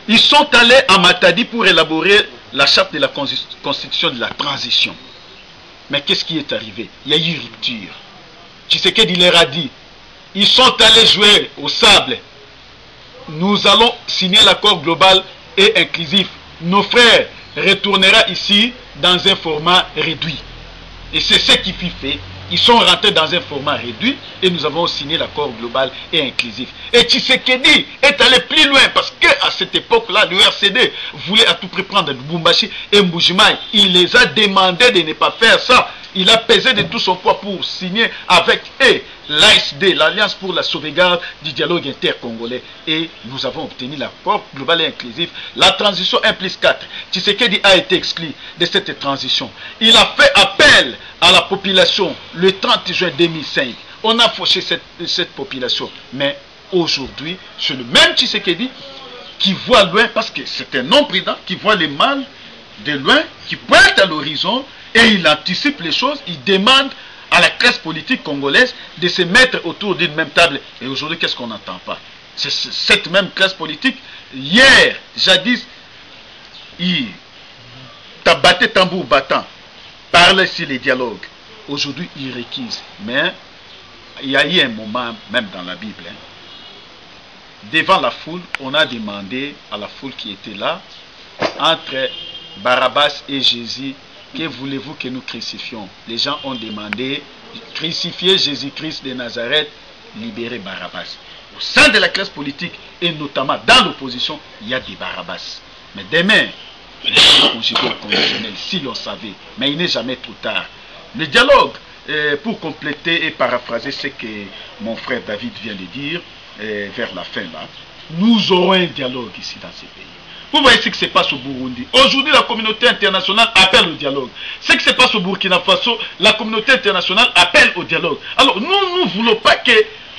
Ils sont allés à Matadi pour élaborer la charte de la constitution de la transition. Mais qu'est-ce qui est arrivé? Il y a eu rupture. Tshisekedi leur a dit, ils sont allés jouer au sable. Nous allons signer l'accord global et inclusif. Nos frères retournera ici dans un format réduit. Et c'est ce qui fut fait. Ils sont rentrés dans un format réduit et nous avons signé l'accord global et inclusif. Et Tshisekedi est allé plus loin parce qu'à cette époque-là, le RCD voulait à tout prix prendre Lubumbashi et Mbujimaï. Il les a demandé de ne pas faire ça. Il a pesé de tout son poids pour signer avec eux l'ASD, l'Alliance pour la sauvegarde du dialogue intercongolais. Et nous avons obtenu l'accord global et inclusif. La transition 1+4. Tshisekedi a été exclu de cette transition. Il a fait appel à la population le 30 juin 2005. On a fauché cette population. Mais aujourd'hui, c'est le même Tshisekedi qui voit loin, parce que c'est un homme prudent, qui voit les mal de loin, qui pointe à l'horizon, et il anticipe les choses, il demande à la classe politique congolaise de se mettre autour d'une même table. Et aujourd'hui, qu'est-ce qu'on n'entend pas? C'est cette même classe politique, hier, jadis, il tabattait tambour battant, parlait sur les dialogues. Aujourd'hui, il réquise. Mais il y a eu un moment, même dans la Bible, hein, devant la foule, on a demandé à la foule qui était là, entre Barabbas et Jésus, que voulez-vous que nous crucifions? Les gens ont demandé, crucifier Jésus-Christ de Nazareth, libérer Barabbas. Au sein de la classe politique, et notamment dans l'opposition, il y a des Barabbas. Mais demain, les conjugaux conditionnels, si l'on savait, mais il n'est jamais trop tard. Le dialogue, pour compléter et paraphraser ce que mon frère David vient de dire, vers la fin là, nous aurons un dialogue ici dans ces pays. Vous voyez ce qui se passe au Burundi. Aujourd'hui, la communauté internationale appelle au dialogue. Ce qui se passe au Burkina Faso, la communauté internationale appelle au dialogue. Alors, nous ne voulons pas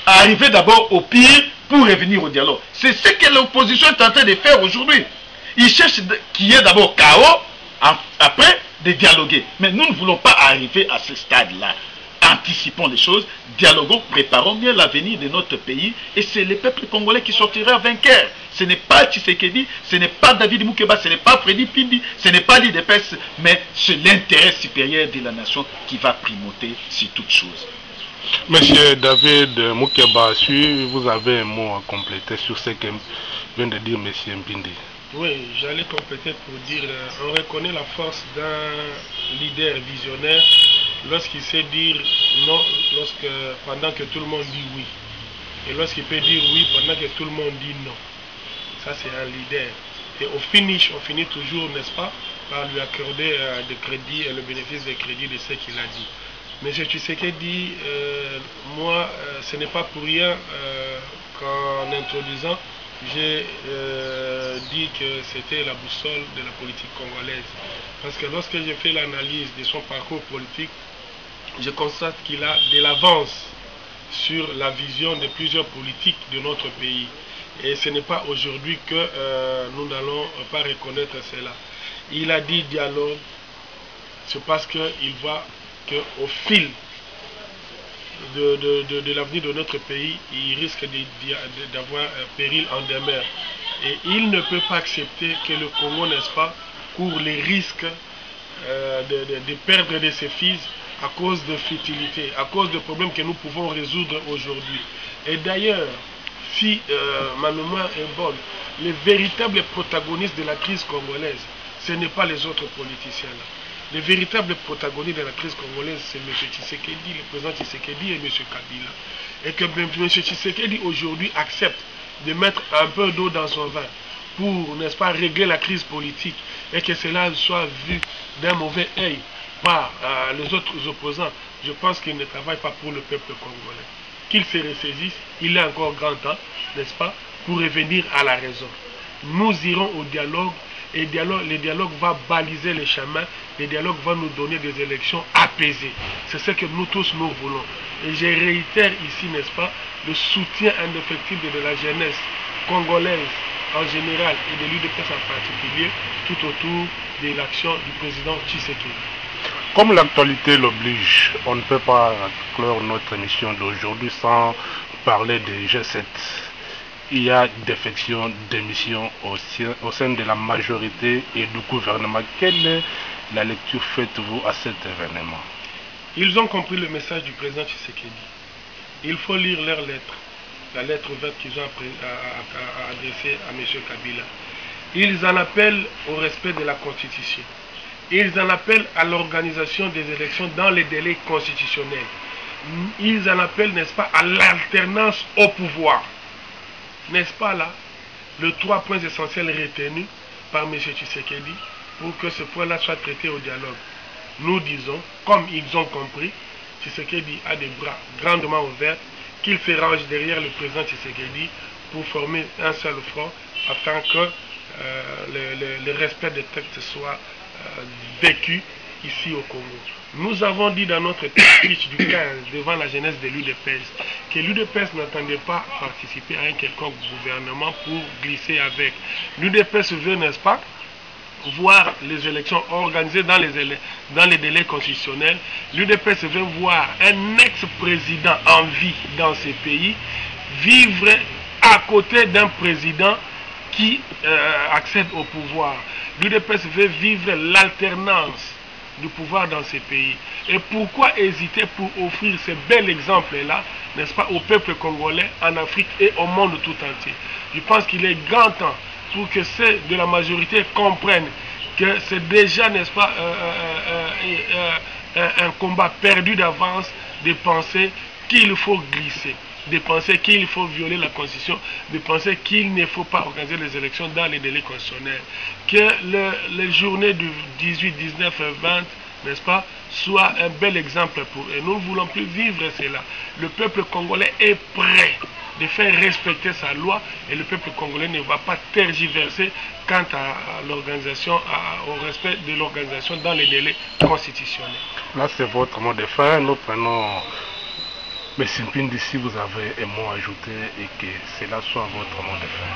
arriver d'abord au pire pour revenir au dialogue. C'est ce que l'opposition est en train de faire aujourd'hui. Ils cherchent qu'il y ait d'abord chaos, après de dialoguer. Mais nous ne voulons pas arriver à ce stade-là. Anticipons les choses, dialoguons, préparons bien l'avenir de notre pays et c'est le peuple congolais qui sortira vainqueur. Ce n'est pas Tshisekedi, ce n'est pas David Moukeba, ce n'est pas Freddy Pindi, ce n'est pas l'IDPS, mais c'est l'intérêt supérieur de la nation qui va primauter sur toute chose. Monsieur David Moukeba, si vous avez un mot à compléter sur ce que vient de dire Monsieur Mpindi. Oui, j'allais compléter pour dire, on reconnaît la force d'un leader visionnaire lorsqu'il sait dire non pendant que tout le monde dit oui. Et lorsqu'il peut dire oui pendant que tout le monde dit non. Ça, c'est un leader. Et au finish, on finit toujours, n'est-ce pas, par lui accorder des crédits et le bénéfice des crédits de ce qu'il a dit. Mais tu sais qu'il dit, moi, ce n'est pas pour rien qu'en introduisant, j'ai dit que c'était la boussole de la politique congolaise. Parce que lorsque j'ai fait l'analyse de son parcours politique, je constate qu'il a de l'avance sur la vision de plusieurs politiques de notre pays. Et ce n'est pas aujourd'hui que nous n'allons pas reconnaître cela. Il a dit dialogue, c'est parce qu'il voit qu'au fil de l'avenir de notre pays, il risque d'avoir péril en demeure. Et il ne peut pas accepter que le Congo, n'est-ce pas, court les risques de perdre de ses fils à cause de futilité, à cause de problèmes que nous pouvons résoudre aujourd'hui. Et d'ailleurs, si ma mémoire est bonne, les véritables protagonistes de la crise congolaise, ce n'est pas les autres politiciens là. Les véritables protagonistes de la crise congolaise, c'est M. Tshisekedi, le président Tshisekedi et M. Kabila. Et que M. Tshisekedi aujourd'hui accepte de mettre un peu d'eau dans son vin pour, n'est-ce pas, régler la crise politique et que cela soit vu d'un mauvais œil par les autres opposants. Je pense qu'il ne travaille pas pour le peuple congolais. Qu'il se ressaisisse, il est encore grand temps, n'est-ce pas, pour revenir à la raison. Nous irons au dialogue et le dialogue va baliser les chemins, le dialogue va nous donner des élections apaisées. C'est ce que nous tous nous voulons. Et je réitère ici, n'est-ce pas, le soutien indéfectible de la jeunesse congolaise en général et de l'UDPS en particulier, tout autour de l'action du président Tshisekedi. Comme l'actualité l'oblige, on ne peut pas clore notre émission d'aujourd'hui sans parler des G7. il y a défection, démission au sein de la majorité et du gouvernement. Quelle est la lecture faites-vous à cet événement? Ils ont compris le message du président Tshisekedi. Il faut lire leur lettre, la lettre ouverte qu'ils ont adressée à M. Kabila. Ils en appellent au respect de la Constitution. Ils en appellent à l'organisation des élections dans les délais constitutionnels. Ils en appellent, n'est-ce pas, à l'alternance au pouvoir. N'est-ce pas là, les 3 points essentiels retenus par M. Tshisekedi pour que ce point-là soit traité au dialogue. Nous disons, comme ils ont compris, Tshisekedi a des bras grandement ouverts, qu'il se range derrière le président Tshisekedi pour former un seul front afin que le respect des textes soit vécu ici au Congo. Nous avons dit dans notre speech du 15 devant la jeunesse de l'UDPS que l'UDPS n'attendait pas participer à un quelconque gouvernement pour glisser avec. L'UDPS veut, n'est-ce pas, voir les élections organisées dans les délais constitutionnels. L'UDPS veut voir un ex-président en vie dans ces pays vivre à côté d'un président qui accède au pouvoir. L'UDPS veut vivre l'alternance du pouvoir dans ces pays. Et pourquoi hésiter pour offrir ce bel exemple-là, n'est-ce pas, au peuple congolais, en Afrique et au monde tout entier? Je pense qu'il est grand temps pour que ceux de la majorité comprennent que c'est déjà, n'est-ce pas, un combat perdu d'avance de penser qu'il faut glisser, de penser qu'il faut violer la Constitution, de penser qu'il ne faut pas organiser les élections dans les délais constitutionnels. Que les journées du 18, 19 et 20, n'est-ce pas, soient un bel exemple pour eux. Nous ne voulons plus vivre cela. Le peuple congolais est prêt de faire respecter sa loi et le peuple congolais ne va pas tergiverser quant à l'organisation, au respect de l'organisation dans les délais constitutionnels. Là, c'est votre mot de fin. Nous prenons M. Mpindi, si vous avez un mot à ajouter et que cela soit votre mot de fin.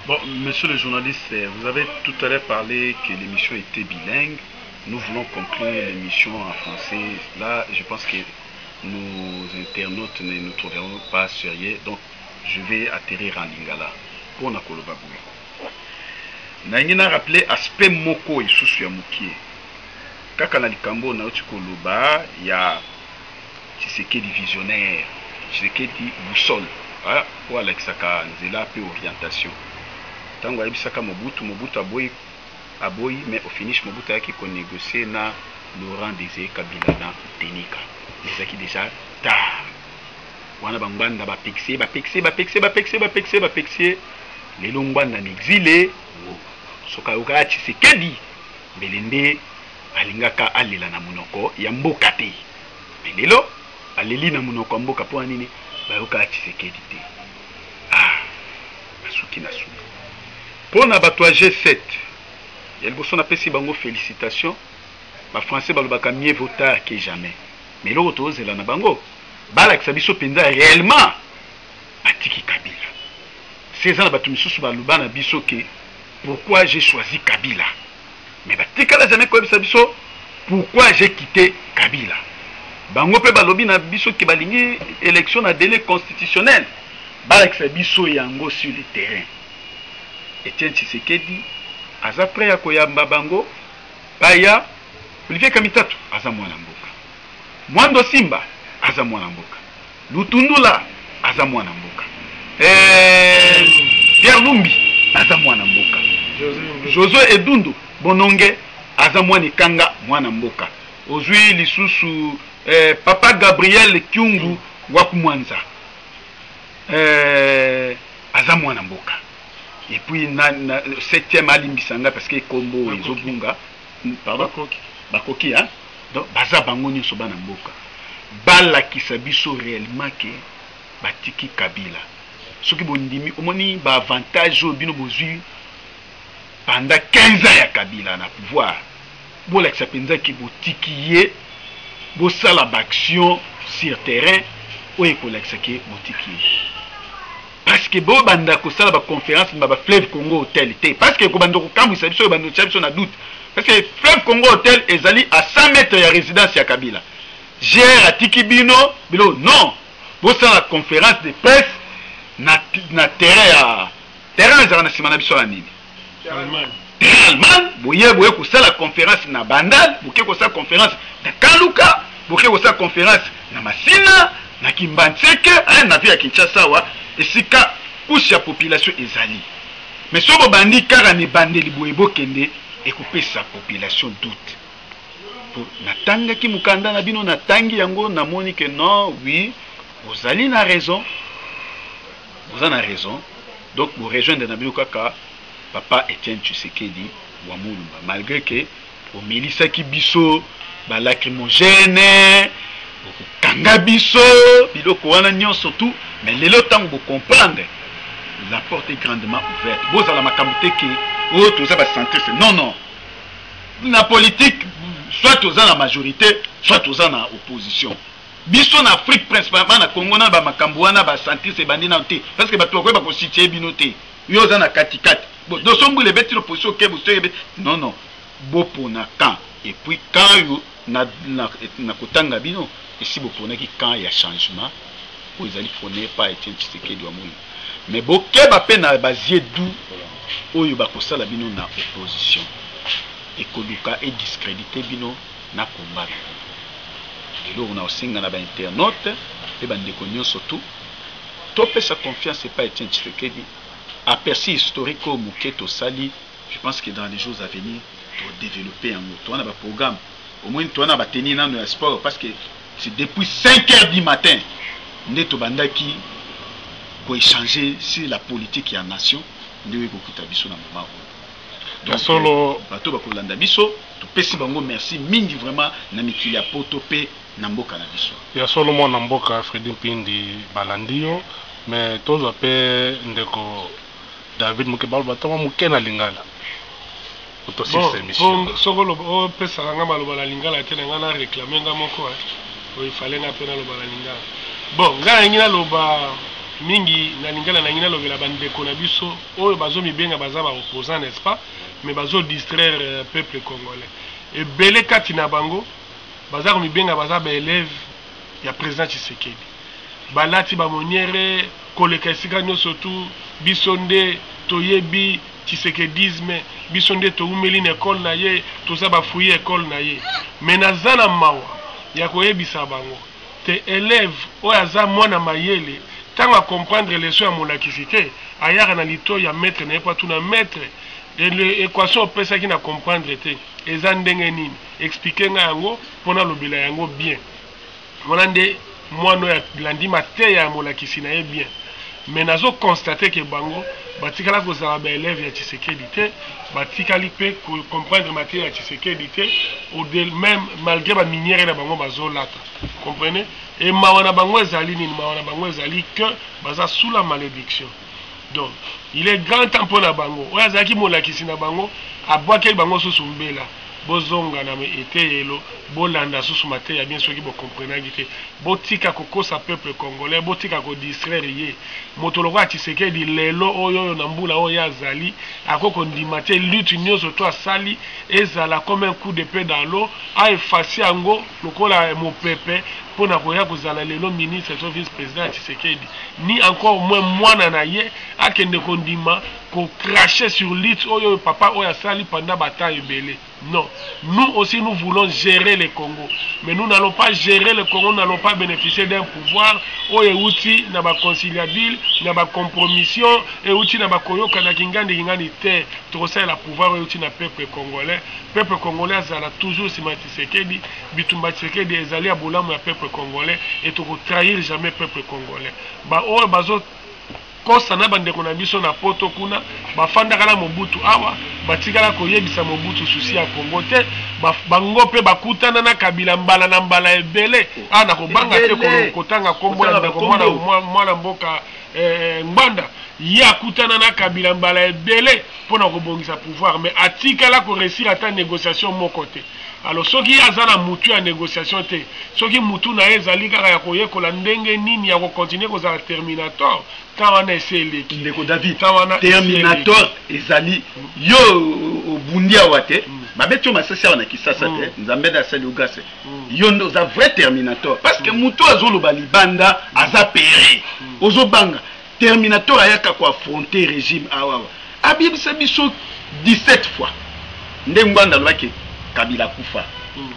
Bon, monsieur le journaliste, vous avez tout à l'heure parlé que l'émission était bilingue. Nous voulons conclure l'émission en français. Là, je pense que nos internautes ne nous trouveront pas sérieux. Donc, je vais atterrir en lingala. Pour Nakoloba Boui. Nangina rappelé aspect moko et sous mukie. Kaka na likambo na Koloba, il y a Tshisekedi visionnaire, Tshisekedi boussole. Pour Alexaka Nzela peu orientation. Tango Abisaka Mobutu aboyi, mais au finish Mobutu a qui négocié na Laurent Désiré Kabila na Tenika. Les acquis déjà tard. Wana banganda ba pexé les longwana en exilé soka uka Tshisekedi belende alingaka alela na munoko ya mboka te. Lelo aleli na munoko mboka po nini ba uka Tshisekedi te. Basuki na suki. Pona bato G7 yel boso na pesi bango félicitations. Ba français balobaka mieux vaut tard que jamais. Mais l'autre ozela na bango balakisa biso penza réellement atiki Kabila. Ces ans bato misusu baloba na biso ke pourquoi j'ai choisi Kabila. Mais batikala jamais koyebisa biso pourquoi j'ai quitté Kabila. Bango pe balobi na biso ke balingi élection na délai constitutionnel. Balakisa biso yango sur le terrain. Etienne Tshisekedi aza prêt ya koyamba bango baya Olivier Kamitatu aza mwana mboka. Mwando Simba aza mwana mboka. Lutundula aza mwana mboka. Pierre Lumbi aza mwana mboka. Josué Edundu Bononge aza mwana Kanga mwana mboka. Ozui lisusu Papa Gabriel Kyungu wakumwanza. Aza mwana mboka. Et puis na 7e alimbisanga parce que Kombo ezobunga. Pardon Bakoki hein. Donc baza bango nyonso bana mboka. Balakisa biso réellement que batiki Kabila. Soki bondimi omoni ba avantage bino bozui pendant 15 ans ya Kabila na pouvoir. Bolakisa penza ki botiki ye bosala action sur terrain o ekolakisa ki botiki. Parce que bo banda ko sala ba conférence na ba Fleuve Congo Hotel té parce que ko banda ko kambisa biso banda chabiso na doute parce que Fleuve Congo Hotel ezali à 100 mètres ya résidence ya Kabila. Gère atiki bino bilo non. Bo sala conférence de presse na terrain ezala na nsima na biso ya nini terrain Allemagne boye kosala conférence na Bandal boke kosala conférence na Kaluka boke kosala conférence na Masina na Kimbantseke na vie ya Kinshasa wa esika couche ya population ezali mais so bobandi kaka ne bandeli boye bokende ekopesa population doute pour natangaki mukanda na bino natangi yango namoni que non oui vous allez na raison vous en avez raison donc vous rejoindre na bino kaka papa Etienne Tshisekedi wa Mulumba malgré que au milisaki biso ba lacrymogène kanga biso biloko wana nyonso tout mais lelo tango vous comprendre la porte est grandement ouverte vous allez makambo te ke oh tout ça va sentir non la politique soit tous en la majorité soit tous en opposition biso en Afrique principalement na Congo na ba makambo wana ba sentir se bandi na te parce que bato ko ba ko situer bino te yo za na katikati bon donc sombo le beti l'opposition ke buso non bopo na camp et puis quand yo na kotanga bino et si bopo na ki camp ya changement pour ils allaient prôner pas Etienne Tshisekedi wa Mulumba mais boke ba pe na bazie du oyo ba kosala bino na opposition et koluka et discréditer bino na combat lelo on a osinga na ba internaute et ba ndeko nyonso tout topesa confiance et pas Etienne Tshisekedi aperçu historique Muketo Sali. Je pense que dans les jours à venir pour développer un autre on a un programme au moins on a tenir dans le sport parce que c'est depuis 5h du matin neto bandaki pour échanger sur la politique et la nation ndewe kokuta biso na moment donc solo bato bakolanda biso topesi bango merci mingi vraiment na mikili ya poto pe na mboka na biso ya solo mo na mboka Fredi Mpindi balandio mais tozo pe ndeko David Mukebalo batama mukena lingala otosi émission sokolo o pesa nga maloba la lingala tena nga na réclamer nga moko o ifale nga pena loba la lingala bon nga ngina loba mingi na lingala na ngina lobela bandeko na biso oyo bazo mibenga baza ba opposant n'est-ce pas mais bazo distraire peuple congolais et belé kati na bango baza ko mibenga baza ba élève ya président Tshisekedi balati ba moniere koleka esika nyonso tu bisonde toyebi Tshisekedisme bisonde to umeli na école na ye toza ba fuyi école na ye mais nazana mawa ya koyebisa bango te élève oyo aza mwana mayele tango a comprendre leçon ya molakisité ayaka na lito ya maître na ye po tuna maître l'équation opesaki na comprendre te eza ndenge nini expliquer nga yango mpona lobela yango bien wana nde mwana oyo landima te ya molakisi na ye bien mais nazo constater que bango batikala kozala ba élève ya Tshisekedi te batikali pe comprendre matière ya Tshisekedi te ou de même malgré ba minière na bango bazolata comprenez et mawana bango ezali nini mawana bango ezali que baza sous la malédiction donc il est grand temps pour na bango oya zaki molakisi na bango abwakeli bango susu mbela bozonga na me eteyelo bolanda susu mate ya bien soki bo comprendre te botika kokosa peuple congolais botika ko distraire ye moto lokwa Tshisekedi lelo oyo na mbula oyo azali akoko ndima te lutte nyonso to asali ezala comme un coup d'épée dans l'eau a effacer yango lokola mopepe pona koya kozala lelo ministre to vice président Tshisekedi ni encore moins mwana na ye akende kondima ko cracher sur lutte oyo papa oyo asali pendant bataille belé. Non, nous aussi nous voulons gérer le Congo, mais nous n'allons pas gérer le Congo, nous n'allons pas bénéficier d'un pouvoir où il y a outil na ba conciliabile, na ba compromission et outil na ba koyoka na kingandi kingandi te trop ça la pouvoir outil na peuple congolais a toujours si Tshisekedi bitumba Tshisekedi ezali ya bolamu ya peuple congolais et to trahir jamais peuple congolais ba o bazo kosa na bandeko na biso na poto kuna bafandaka na Mobutu awa batikala koyebisa Mobutu susi ya Kongo te bango pe bakutana na Kabila mbala na mbala ebele ana kobanga te kotanga kombo na ndeko mwana mboka Ngbanda ya kutana na Kabila mbala ebele pona kobongisa pouvoir mais atikala ko réussir ata négociation moko te. Alors soki azana mutu ya négociation te soki mutu na ezali kaka ya koyekola ndenge nini ya ko continuer kozala terminator tawana eseli ndeko David terminator ezali yo obundia wate babetyo masasi wana kisasa te nzambe da sali ugase yo ndo za vrai terminator parce que mutu azoloba libanda aza péré ozobanga terminator ayaka ko affronter régime awa abibisa biso 17 fois ndengwanda lwake Kabila kufa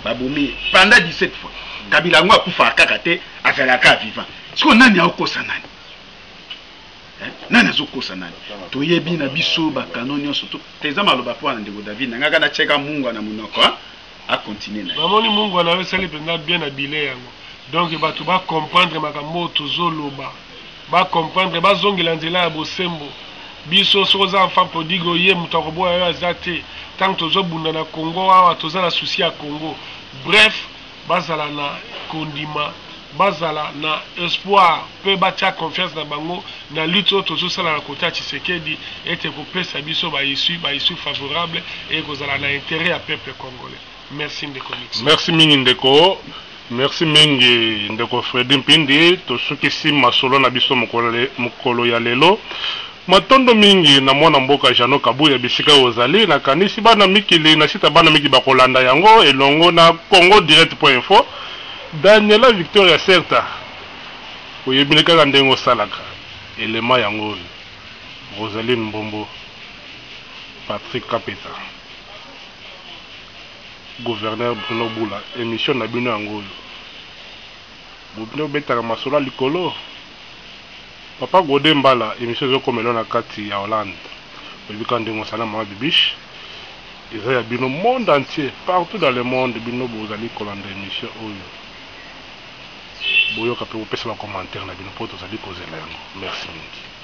babomi pendant 17 fois Kabila ngo akufa kaka te azalaka vivant siko nani akosa nani nani azokosa nani toyebi na biso bakano nyonso to teza maloba po na ndeko David nangaka na cheka Mungu na munoko a continuer na bamoni Mungu na wesali penza bien habillé yango donc bato ba comprendre makambo tozoloba ba comprendre bazongela nzela ya bosembo biso soza enfant prodigue ye muto akoboya yo azate tant tozobunda na Congo awa toza na souci ya Congo bref bazala na kondima bazala na espoir pe batia confiance na bango na lutte tozosala na côté ya Tshisekedi ete kopesa biso ba issue favorable et kozala na intérêt ya peuple congolais. Merci ndeko Nix. Merci mingi ndeko. Merci mingi ndeko Fredy Mpindi tosukisi masolo na biso mokolo ya lelo. Matondo mingi na mwana mboka Jano Kabuya bisika ozali na kanisi bana mikili na sita bana miki bakolanda yango elongo na congodirect.info. Daniela Victoria Certa oyebile kaka ndenge osalaka elema yango Rosaline Mbombo Patrick Kapeta gouverneur Bruno Bula émission na bino yango bobino betaka masolo likolo Papa Godé Mbala émission ezokomela na kati ya Hollande oyebika ndenge osala mama bibiche eza ya bino monde entier partout dans le monde bino bozali kolanda émission oyo boyoka pe kopesa ba commentaire na bino po tozali kozela yango merci mingi.